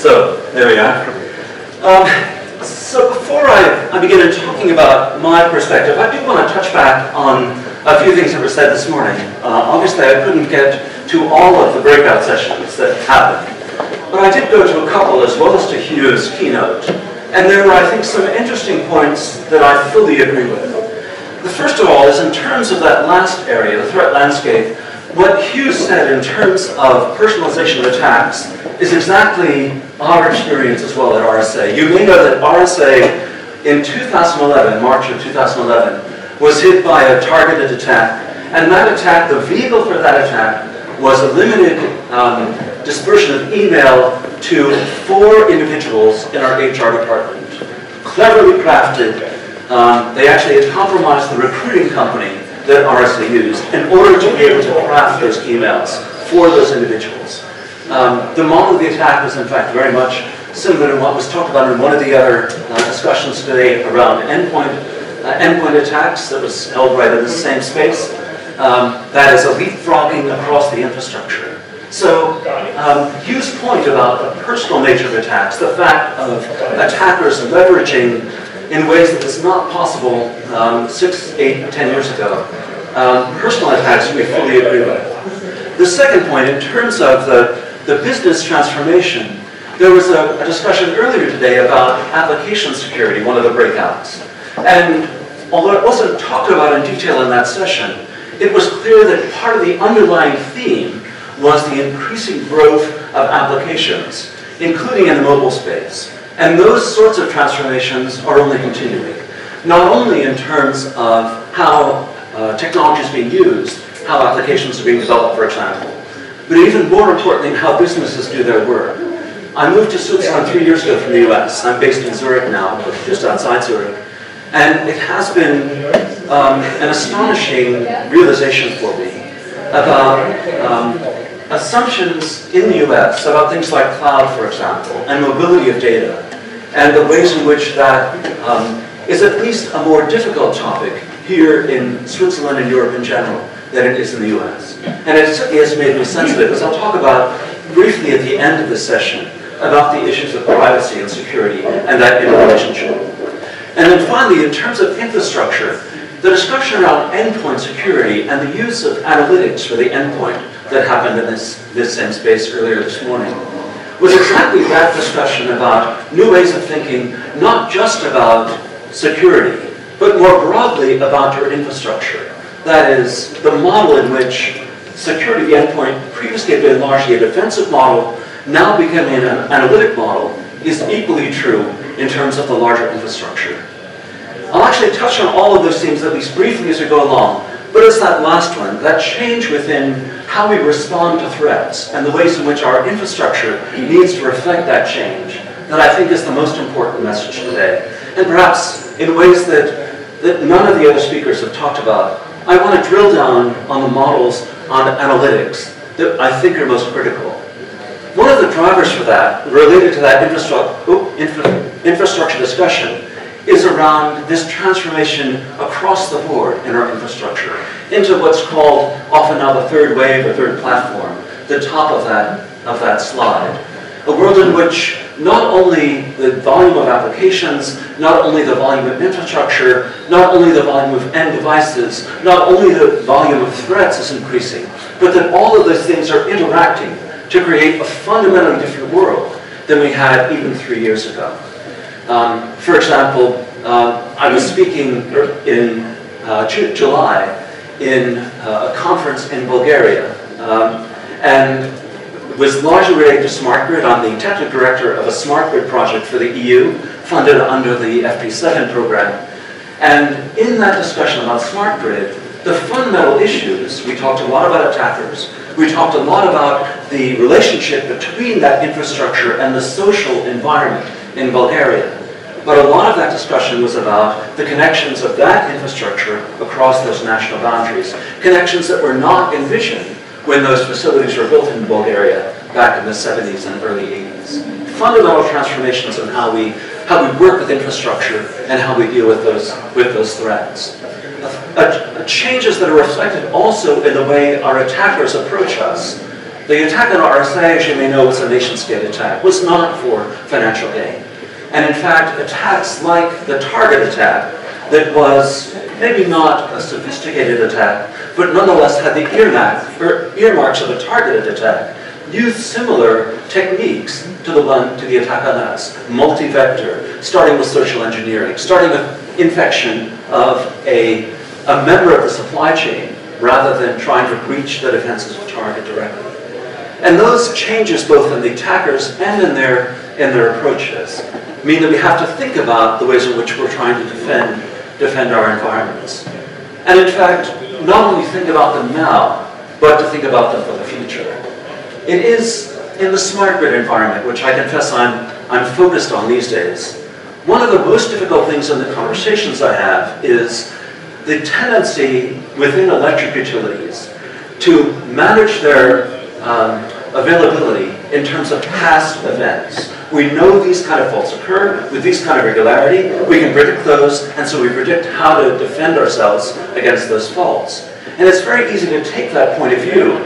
So, there we are. So before I begin talking about my perspective, I do want to touch back on a few things that were said this morning. Obviously, I couldn't get to all of the breakout sessions that happened, but I did go to a couple as well as to Hugh's keynote. And there were, I think, some interesting points that I fully agree with. The first of all is in terms of that last area, the threat landscape, what Hugh said in terms of personalization of attacks is exactly our experience as well at RSA. You may know that RSA in 2011, March of 2011, was hit by a targeted attack. And that attack, the vehicle for that attack, was a limited dispersion of email to 4 individuals in our HR department. Cleverly crafted, they actually had compromised the recruiting company that RSA used in order to be able to craft those emails for those individuals. The model of the attack was in fact very much similar to what was talked about in one of the other discussions today around endpoint attacks that was held right in the same space. That is a leapfrogging across the infrastructure. So Hugh's point about the personal nature of attacks, the fact of attackers leveraging in ways that is not possible 6, 8, 10 years ago, personal attacks we fully agree with. The second point, in terms of the business transformation, there was a discussion earlier today about application security, one of the breakouts. And although it wasn't talked about in detail in that session, it was clear that part of the underlying theme was the increasing growth of applications, including in the mobile space. And those sorts of transformations are only continuing, not only in terms of how technology is being used, how applications are being developed, for example, but even more importantly, how businesses do their work. I moved to Switzerland 3 years ago from the US. I'm based in Zurich now, just outside Zurich. And it has been an astonishing realization for me about assumptions in the US about things like cloud, for example, and mobility of data, and the ways in which that is at least a more difficult topic here in Switzerland and Europe in general than it is in the US. And it certainly has made me sensitive, as I'll talk about briefly at the end of this session, about the issues of privacy and security and that interrelationship. And then finally, in terms of infrastructure, the discussion around endpoint security and the use of analytics for the endpoint that happened in this same space earlier this morning was exactly that discussion about new ways of thinking, not just about security, but more broadly about your infrastructure. That is, the model in which security of the endpoint previously had been largely a defensive model, now becoming an analytic model, is equally true in terms of the larger infrastructure. I'll actually touch on all of those themes at least briefly as we go along, but it's that last one, that change within how we respond to threats and the ways in which our infrastructure needs to reflect that change, that I think is the most important message today. And perhaps in ways that none of the other speakers have talked about, I want to drill down on the models on analytics that I think are most critical. One of the drivers for that, related to that infrastructure discussion, is around this transformation across the board in our infrastructure into what's called often now the third wave or third platform, the top of that slide. A world in which not only the volume of applications, not only the volume of infrastructure, not only the volume of end devices, not only the volume of threats is increasing, but that all of those things are interacting to create a fundamentally different world than we had even 3 years ago. For example, I was speaking in July in a conference in Bulgaria, and was largely related to smart grid. I'm the technical director of a smart grid project for the EU, funded under the FP7 program. And in that discussion about smart grid, the fundamental issues, we talked a lot about attackers, we talked a lot about the relationship between that infrastructure and the social environment in Bulgaria. But a lot of that discussion was about the connections of that infrastructure across those national boundaries, connections that were not envisioned when those facilities were built in Bulgaria back in the 70s and early 80s. Fundamental transformations in how we work with infrastructure and how we deal with those threats. Changes that are reflected also in the way our attackers approach us The attack on RSA, as you may know, was a nation-state attack, was not for financial gain. And in fact, attacks like the Target attack, that was maybe not a sophisticated attack, but nonetheless had the earmarks of a targeted attack, used similar techniques to the attack on us. Multi-vector, starting with social engineering, starting with infection of a member of the supply chain, rather than trying to breach the defenses of Target directly. And those changes, both in the attackers and in their approaches, mean that we have to think about the ways in which we're trying to defend our environments. And in fact, not only think about them now, but to think about them for the future. It is in the smart grid environment, which I confess I'm focused on these days. One of the most difficult things in the conversations I have is the tendency within electric utilities to manage their availability in terms of past events. We know these kind of faults occur with these kind of regularity. We can predict those, and so we predict how to defend ourselves against those faults. And it's very easy to take that point of view,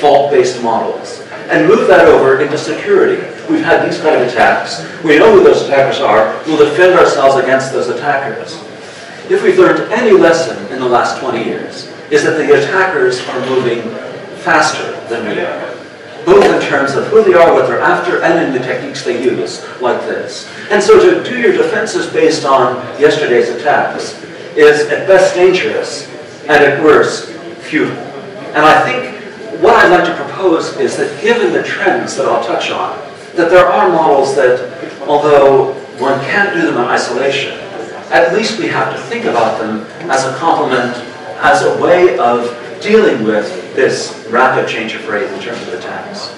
fault-based models, and move that over into security. We've had these kind of attacks. We know who those attackers are. We'll defend ourselves against those attackers. If we've learned any lesson in the last 20 years, is that the attackers are moving faster than we are, both in terms of who they are, what they're after, and in the techniques they use, like this. And so to do your defenses based on yesterday's attacks is at best dangerous, and at worst, futile. And I think what I'd like to propose is that given the trends that I'll touch on, that there are models that, although one can't do them in isolation, at least we have to think about them as a complement, as a way of dealing with this rapid change of rate in terms of attacks.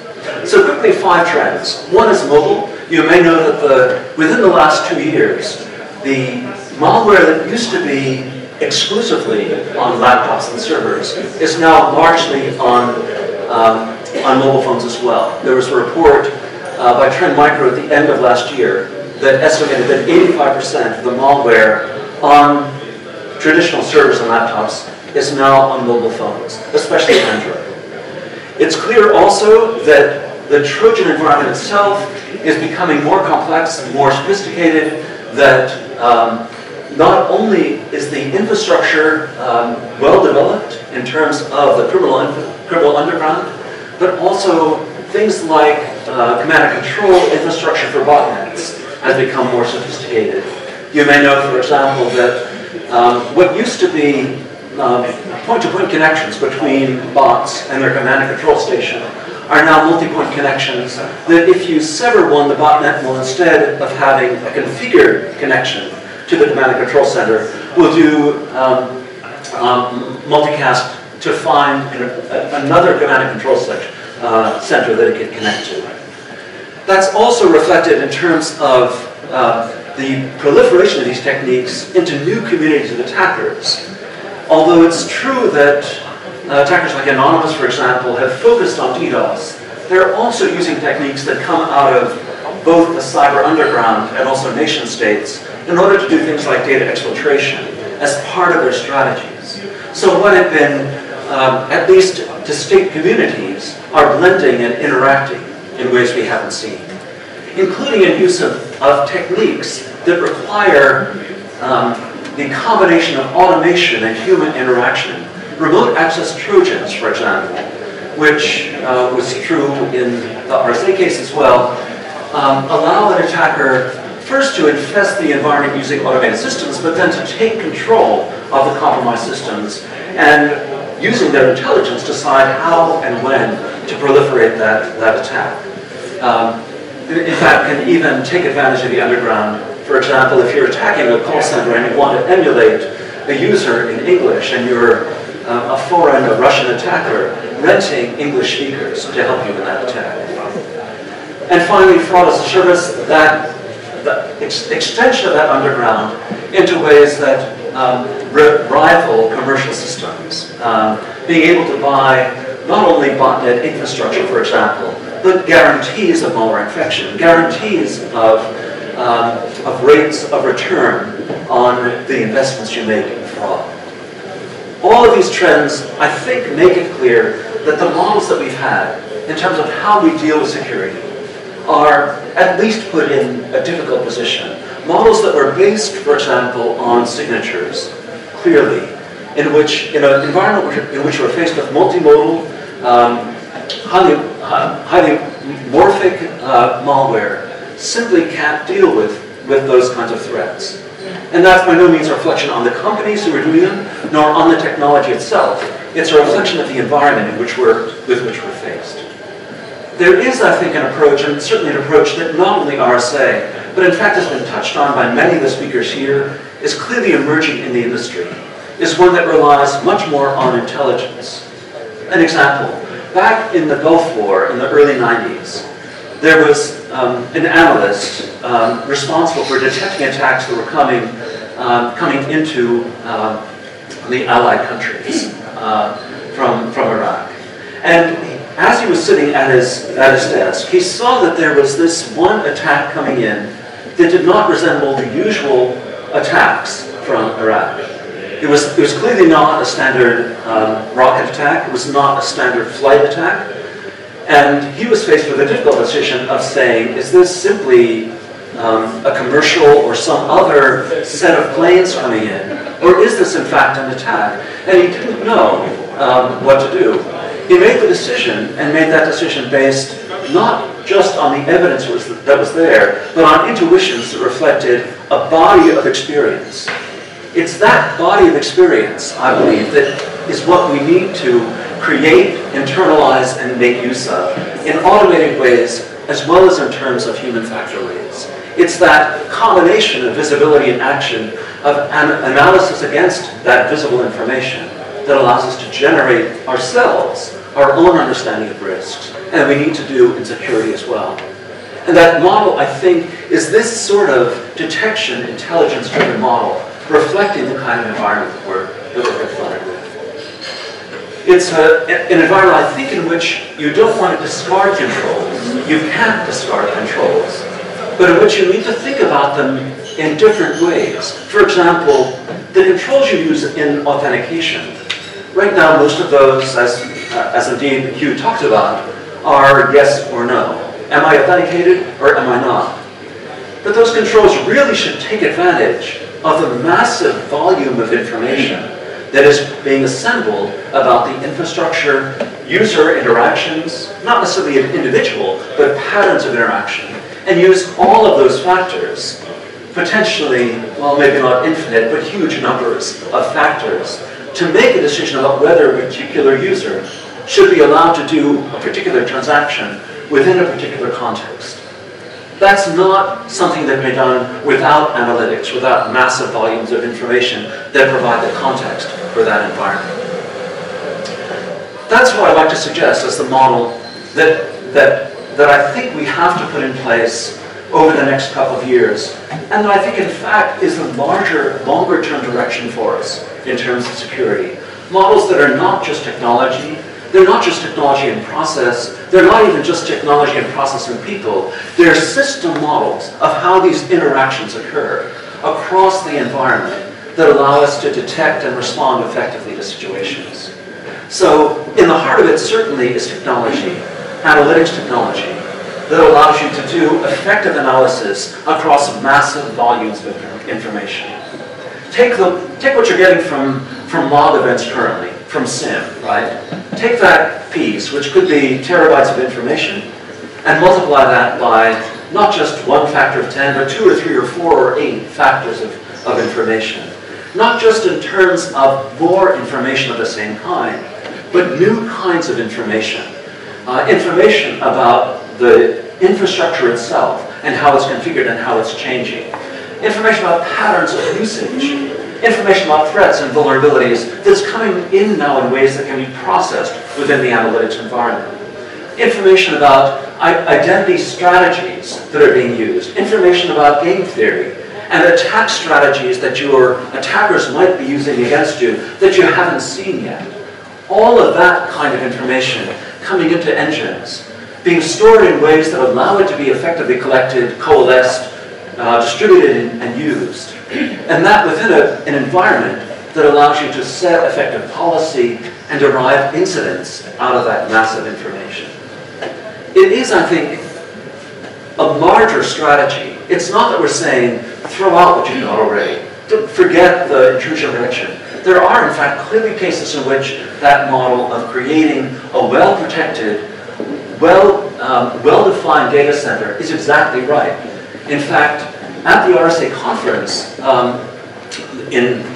So quickly, 5 trends. One is mobile. You may know that within the last 2 years, the malware that used to be exclusively on laptops and servers is now largely on mobile phones as well. There was a report by Trend Micro at the end of last year that estimated that 85% of the malware on traditional servers and laptops is now on mobile phones, especially Android. It's clear also that the Trojan environment itself is becoming more complex and more sophisticated, that not only is the infrastructure well developed in terms of the criminal underground, but also things like command and control infrastructure for botnets has become more sophisticated. You may know, for example, that what used to be point-to-point connections between bots and their command and control station are now multi-point connections, that if you sever one, the botnet will, instead of having a configured connection to the command and control center, will do multicast to find another command and control center that it can connect to. That's also reflected in terms of the proliferation of these techniques into new communities of attackers. Although it's true that attackers like Anonymous, for example, have focused on DDoS, they're also using techniques that come out of both the cyber underground and also nation states in order to do things like data exfiltration as part of their strategies. So what have been, at least distinct communities, are blending and interacting in ways we haven't seen, including in use of techniques that require the combination of automation and human interaction. Remote access Trojans, for example, which was true in the RSA case as well, allow an attacker first to infest the environment using automated systems, but then to take control of the compromised systems and, using their intelligence, decide how and when to proliferate that attack. In fact, can even take advantage of the underground. For example, if you're attacking a call center and you want to emulate a user in English and you're a foreign or Russian attacker, renting English speakers to help you in that attack. And finally, fraud as a service, the extension of that underground into ways that rival commercial systems. Being able to buy not only botnet infrastructure, for example, but guarantees of malware infection, guarantees of rates of return on the investments you make in fraud. All of these trends, I think, make it clear that the models that we've had in terms of how we deal with security, are at least put in a difficult position. Models that were based, for example, on signatures, clearly, in an environment in which we're faced with multimodal, highly morphic malware, simply can't deal with those kinds of threats. And that's by no means a reflection on the companies who are doing them, nor on the technology itself. It's a reflection of the environment with which we're faced. There is, I think, an approach, and certainly an approach that not only RSA, but in fact has been touched on by many of the speakers here, is clearly emerging in the industry, is one that relies much more on intelligence. An example, back in the Gulf War in the early 90s, there was an analyst responsible for detecting attacks that were coming into the Allied countries from Iraq. And as he was sitting at his desk, he saw that there was this one attack coming in that did not resemble the usual attacks from Iraq. It was clearly not a standard rocket attack. It was not a standard flight attack. And he was faced with a difficult decision of saying, is this simply a commercial or some other set of planes coming in, or is this in fact an attack? And he didn't know what to do. He made the decision, and made that decision based not just on the evidence that was there, but on intuitions that reflected a body of experience. It's that body of experience, I believe, that is what we need to create, internalize, and make use of in automated ways, as well as in terms of human factor ways. It's that combination of visibility and action, of analysis against that visible information, that allows us to generate ourselves our own understanding of risks, and we need to do in security as well. And that model, I think, is this sort of detection, intelligence-driven model, reflecting the kind of environment that we're confronted with. It's an environment, I think, in which you don't want to discard controls. You can't discard controls, but in which you need to think about them in different ways. For example, the controls you use in authentication. Right now, most of those, as indeed Hugh talked about, are yes or no. Am I authenticated or am I not? But those controls really should take advantage of the massive volume of information that is being assembled about the infrastructure, user interactions, not necessarily an individual, but patterns of interaction, and use all of those factors, potentially, well, maybe not infinite, but huge numbers of factors, to make a decision about whether a particular user should be allowed to do a particular transaction within a particular context. That's not something that can be done without analytics, without massive volumes of information that provide the context for that environment. That's what I'd like to suggest as the model that I think we have to put in place over the next couple of years, and that I think in fact is the larger, longer-term direction for us in terms of security. Models that are not just technology, they're not just technology and process, they're not even just technology and process and people, they're system models of how these interactions occur across the environment that allow us to detect and respond effectively to situations. So in the heart of it certainly is technology, analytics technology, that allows you to do effective analysis across massive volumes of information. Take what you're getting from log events currently, from SIM, right? Take that piece, which could be terabytes of information, and multiply that by not just one factor of 10, but 2 or 3 or 4 or 8 factors of information. Not just in terms of more information of the same kind, but new kinds of information. Information about the infrastructure itself and how it's configured and how it's changing. Information about patterns of usage. Information about threats and vulnerabilities that's coming in now in ways that can be processed within the analytics environment. Information about identity strategies that are being used. Information about game theory and attack strategies that your attackers might be using against you that you haven't seen yet. All of that kind of information coming into engines, being stored in ways that allow it to be effectively collected, coalesced, distributed and used. And that within an environment that allows you to set effective policy and derive incidents out of that massive information. it is, I think, a larger strategy. It's not that we're saying, throw out what you know already. Don't forget the intrusion prevention. There are, in fact, clearly cases in which that model of creating a well-protected, well-defined data center is exactly right. In fact, at the RSA conference,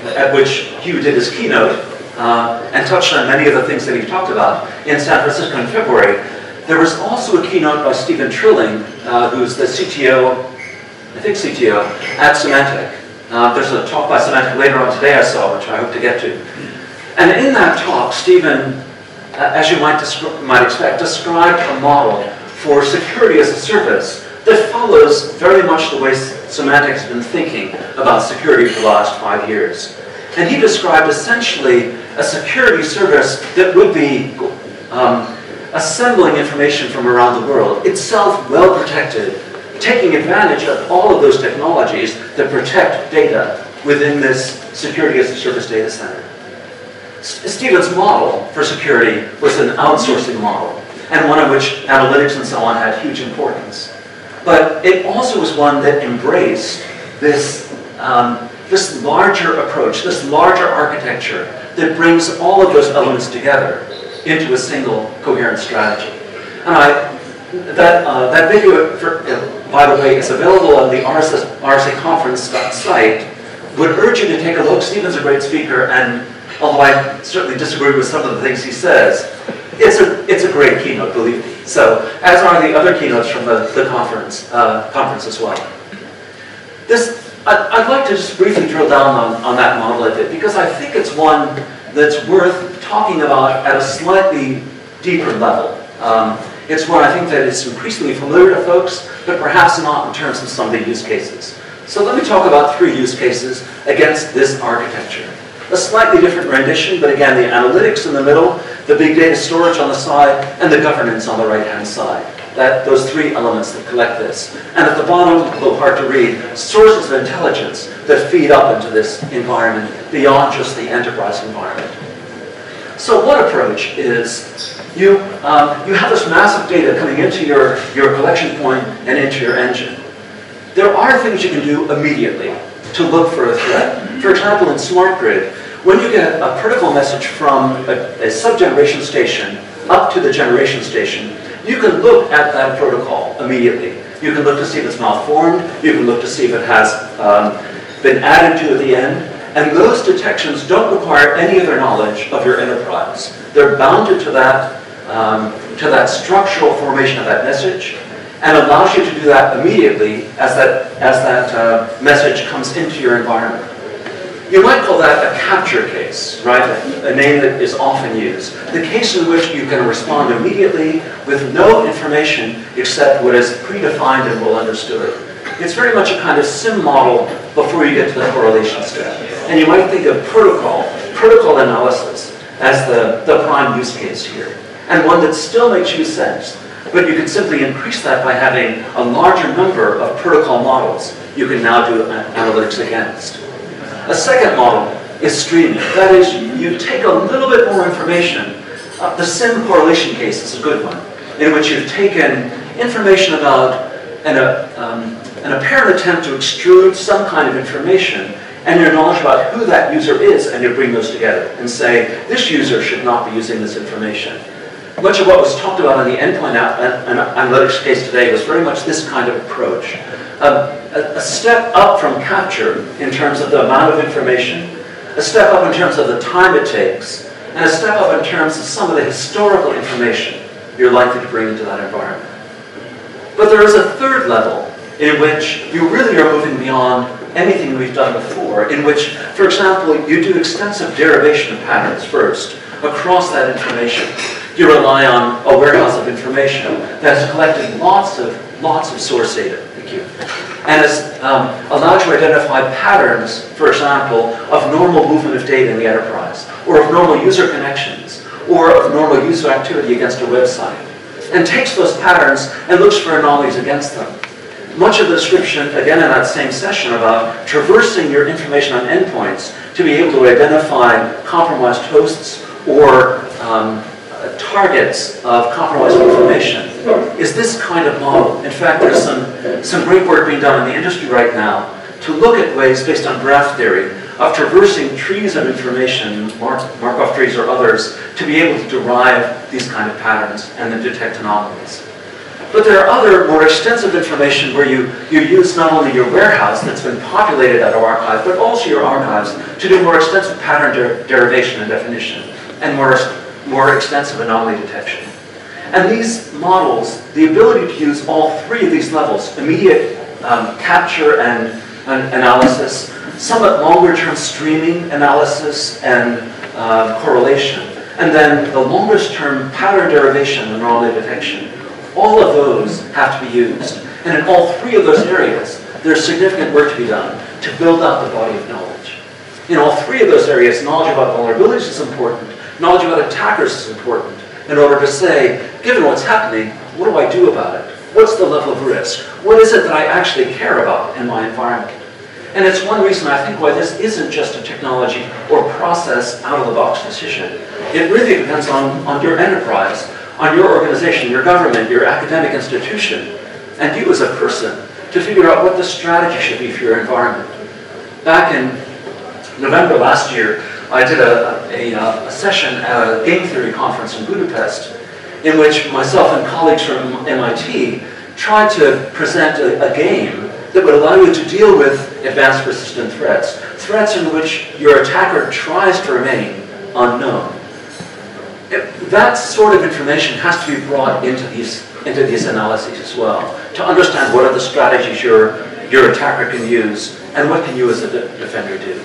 at which Hugh did his keynote, and touched on many of the things that he talked about in San Francisco in February, there was also a keynote by Stephen Trilling, who's the CTO, I think CTO, at Symantec. There's a talk by Symantec later on today I saw, which I hope to get to. And in that talk, Stephen, as you might expect, described a model for security as a service that follows very much the way Symantec has been thinking about security for the last 5 years. And he described essentially a security service that would be assembling information from around the world, itself well protected, taking advantage of all of those technologies that protect data within this security as a service data center. Stephen's model for security was an outsourcing model, and one in which analytics and so on had huge importance. But it also was one that embraced this, this larger approach, this larger architecture that brings all of those elements together into a single coherent strategy. And that video, by the way, is available on the RSA conference site. Would urge you to take a look. Stephen's a great speaker, and although I certainly disagree with some of the things he says, it's a great keynote, believe me. So, as are the other keynotes from the conference as well. I'd like to just briefly drill down on that model a bit, because I think it's one that's worth talking about at a slightly deeper level. It's one I think that is increasingly familiar to folks, but perhaps not in terms of some of the use cases. So let me talk about 3 use cases against this architecture. A slightly different rendition, but again, the analytics in the middle, the big data storage on the side, and the governance on the right-hand side. Those 3 elements that collect this. And at the bottom, a little hard to read, sources of intelligence that feed up into this environment beyond just the enterprise environment. So one approach is you have this massive data coming into your collection point and into your engine. There are things you can do immediately to look for a threat. For example, in Smart Grid, when you get a protocol message from a sub-generation station up to the generation station, you can look at that protocol immediately. You can look to see if it's malformed. You can look to see if it has been added to at the end. And those detections don't require any other knowledge of your enterprise. They're bounded to that structural formation of that message, and allows you to do that immediately as that message comes into your environment. You might call that a capture case, right? A name that is often used. The case in which you can respond immediately with no information except what is predefined and well understood. It's very much a kind of SIM model before you get to the correlation step. And you might think of protocol analysis as the prime use case here. And one that still makes you sense. But you can simply increase that by having a larger number of protocol models you can now do analytics against. A second model is streaming. That is, you take a little bit more information. The SIM correlation case is a good one, in which you've taken information about an apparent attempt to extrude some kind of information, and your knowledge about who that user is, and you bring those together and say, this user should not be using this information. Much of what was talked about in the endpoint analytics case today was very much this kind of approach. A step up from capture in terms of the amount of information, a step up in terms of the time it takes, and a step up in terms of some of the historical information you're likely to bring into that environment. But there is a third level in which you really are moving beyond anything we've done before, in which, for example, you do extensive derivation of patterns first across that information. You rely on a warehouse of information that has collected lots of source data. Thank you. And has allowed you to identify patterns, for example, of normal movement of data in the enterprise, or of normal user connections, or of normal user activity against a website, and takes those patterns and looks for anomalies against them. Much of the description, again in that same session, about traversing your information on endpoints to be able to identify compromised hosts or targets of compromised information is this kind of model. In fact, there's some great work being done in the industry right now to look at ways, based on graph theory, of traversing trees of information, Markov trees or others, to be able to derive these kind of patterns and then detect anomalies. But there are other, more extensive information where you use not only your warehouse that's been populated out of archive, but also your archives to do more extensive pattern derivation and definition, and more extensive anomaly detection. And these models, the ability to use all three of these levels, immediate capture and analysis, somewhat longer-term streaming analysis and correlation, and then the longest-term pattern derivation and anomaly detection, all of those have to be used. And in all three of those areas, there's significant work to be done to build out the body of knowledge. In all three of those areas, knowledge about vulnerabilities is important, knowledge about attackers is important, in order to say, given what's happening, what do I do about it? What's the level of risk? What is it that I actually care about in my environment? And it's one reason I think why this isn't just a technology or process out-of-the-box decision. It really depends on your enterprise, on your organization, your government, your academic institution, and you as a person to figure out what the strategy should be for your environment. Back in November last year, I did a session at a game theory conference in Budapest in which myself and colleagues from MIT tried to present a game that would allow you to deal with advanced persistent threats, threats in which your attacker tries to remain unknown. That sort of information has to be brought into these analyses as well, to understand what are the strategies your attacker can use, and what can you as a defender do.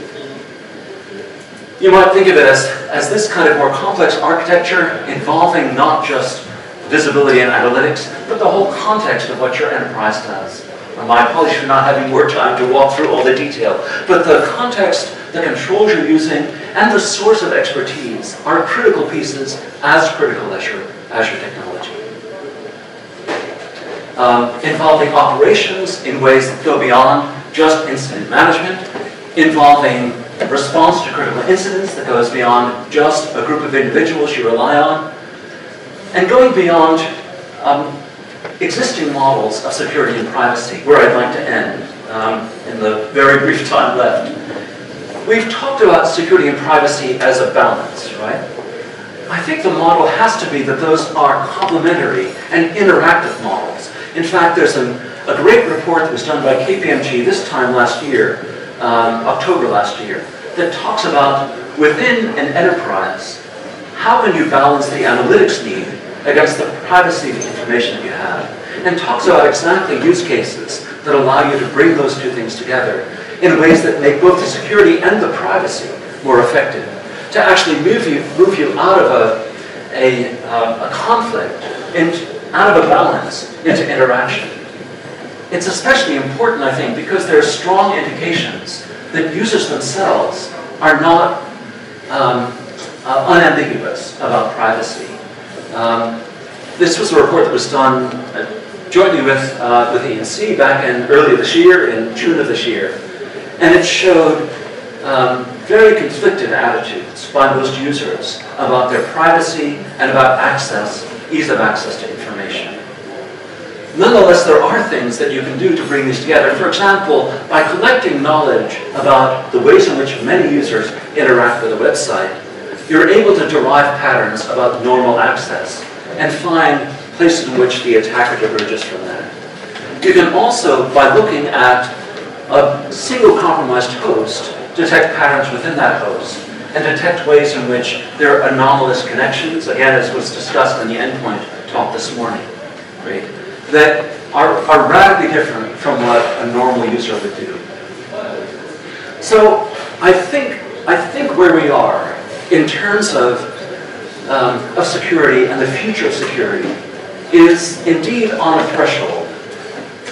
You might think of it as this kind of more complex architecture involving not just visibility and analytics, but the whole context of what your enterprise does. My apologies for not having more time to walk through all the detail, but the context, the controls you're using, and the source of expertise are critical pieces, as critical as your technology. Involving operations in ways that go beyond just incident management, involving response to critical incidents that goes beyond just a group of individuals you rely on, and going beyond existing models of security and privacy, where I'd like to end in the very brief time left. We've talked about security and privacy as a balance, right? I think the model has to be that those are complementary and interactive models. In fact, there's a great report that was done by KPMG this time last year, October last year, that talks about within an enterprise, how can you balance the analytics need against the privacy of the information that you have, and talks about exactly use cases that allow you to bring those two things together in ways that make both the security and the privacy more effective, to actually move you out of a conflict, out of a balance, into interaction. It's especially important, I think, because there are strong indications that users themselves are not unambiguous about privacy. This was a report that was done jointly with ENC back in early this year, in June of this year, and it showed very conflicted attitudes by most users about their privacy and about access, ease of access to information. Nonetheless, there are things that you can do to bring these together. For example, by collecting knowledge about the ways in which many users interact with a website, you're able to derive patterns about normal access and find places in which the attacker diverges from that. You can also, by looking at a single compromised host, detect patterns within that host and detect ways in which there are anomalous connections, again, as was discussed in the endpoint talk this morning, right, that are radically different from what a normal user would do. So I think where we are in terms of security and the future of security is indeed on a threshold.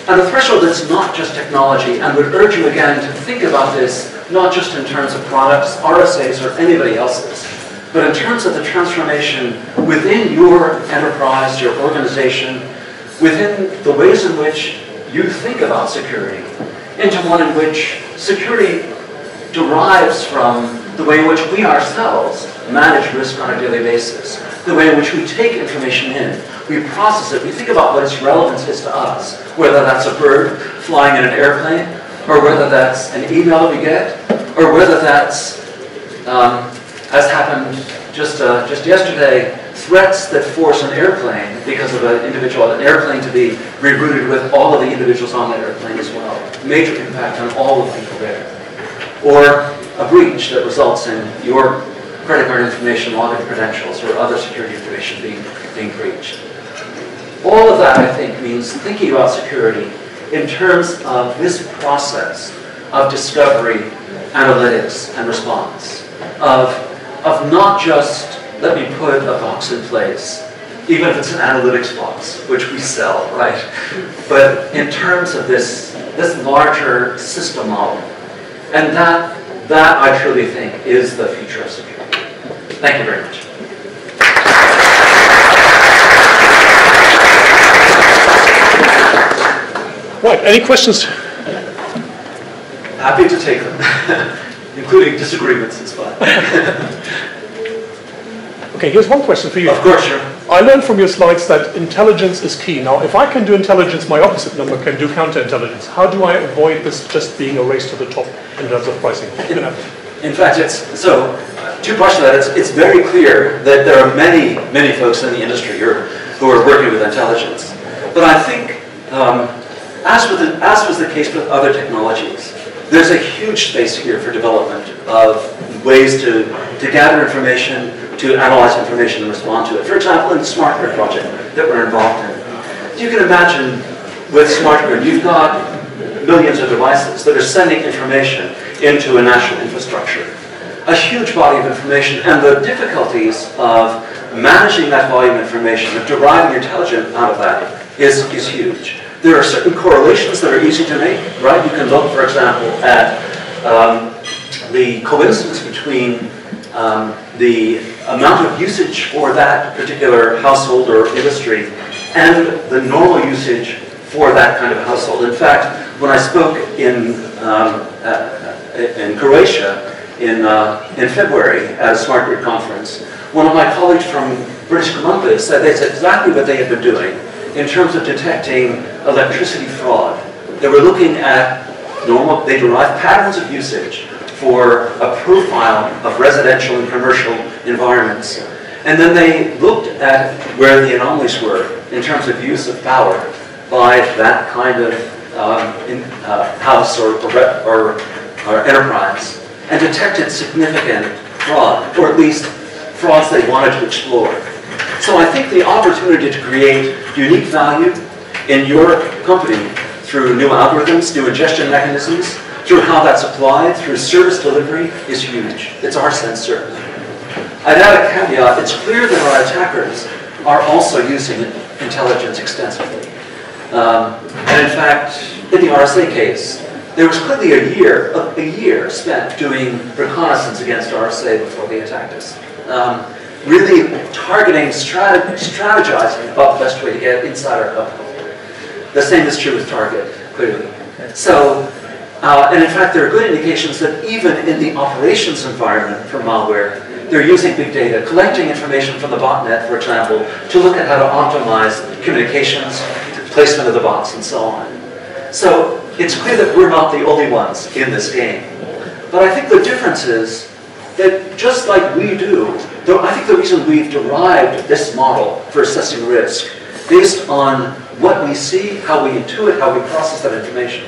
And a threshold that's not just technology, and would urge you again to think about this not just in terms of products, RSAs, or anybody else's, but in terms of the transformation within your enterprise, your organization, within the ways in which you think about security, into one in which security derives from the way in which we ourselves manage risk on a daily basis. the way in which we take information in, we process it, we think about what its relevance is to us, whether that's a bird flying in an airplane, or whether that's an email that we get, or whether that's, as happened just yesterday, threats that force an airplane, because of an airplane to be rerouted with all of the individuals on that airplane as well. Major impact on all of the people there. Or a breach that results in your credit card information, login credentials, or other security information being breached. All of that, I think, means thinking about security in terms of this process of discovery, analytics, and response. Of not just, let me put a box in place, even if it's an analytics box, which we sell, right? But in terms of this larger system model. And that I truly think is the future of security. Thank you very much. Right, any questions? Happy to take them, including disagreements, it's fine. Okay, here's one question for you. Of course, sure. I learned from your slides that intelligence is key. Now, if I can do intelligence, my opposite number can do counterintelligence. How do I avoid this just being a race to the top in terms of pricing? In fact, two parts to that. It's very clear that there are many folks in the industry who are working with intelligence. But I think, as was the case with other technologies, there's a huge space here for development of ways to gather information, to analyze information and respond to it. For example, in the Smart Grid project that we're involved in. You can imagine with Smart Grid, you've got millions of devices that are sending information into a national infrastructure. A huge body of information, and the difficulties of managing that volume of information, of deriving intelligence out of that, is huge. There are certain correlations that are easy to make, right? You can look, for example, at the coincidence between the amount of usage for that particular household or industry and the normal usage for that kind of household. In fact, when I spoke in Croatia in February at a Smart Grid conference, one of my colleagues from British Columbia said that's exactly what they had been doing in terms of detecting electricity fraud. They were looking at they derived patterns of usage for a profile of residential and commercial environments. And then they looked at where the anomalies were in terms of use of power by that kind of house or enterprise, and detected significant fraud, or at least frauds they wanted to explore. So I think the opportunity to create unique value in your company through new algorithms, new ingestion mechanisms, through how that's applied, through service delivery, is huge. It's our sense, certainly. I'd add a caveat. It's clear that our attackers are also using intelligence extensively. And in fact, in the RSA case, there was clearly a year spent doing reconnaissance against RSA before they attacked us. Really targeting, strategizing about the best way to get inside our company. The same is true with Target, clearly. So, and in fact, there are good indications that even in the operations environment for malware, they're using big data, collecting information from the botnet, for example, to look at how to optimize communications, placement of the bots, and so on. So it's clear that we're not the only ones in this game. But I think the difference is that just like we do, though I think the reason we've derived this model for assessing risk based on what we see, how we intuit, how we process that information,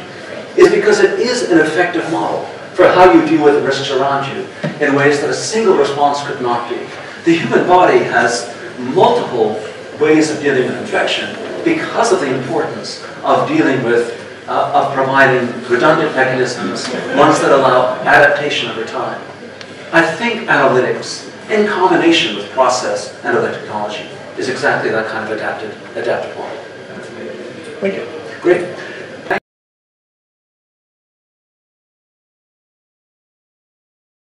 is because it is an effective model for how you deal with the risks around you in ways that a single response could not be. The human body has multiple ways of dealing with infection because of the importance of dealing with, of providing redundant mechanisms, ones that allow adaptation over time. I think analytics, in combination with process and other technology, is exactly that kind of adaptive model. Thank you. Great.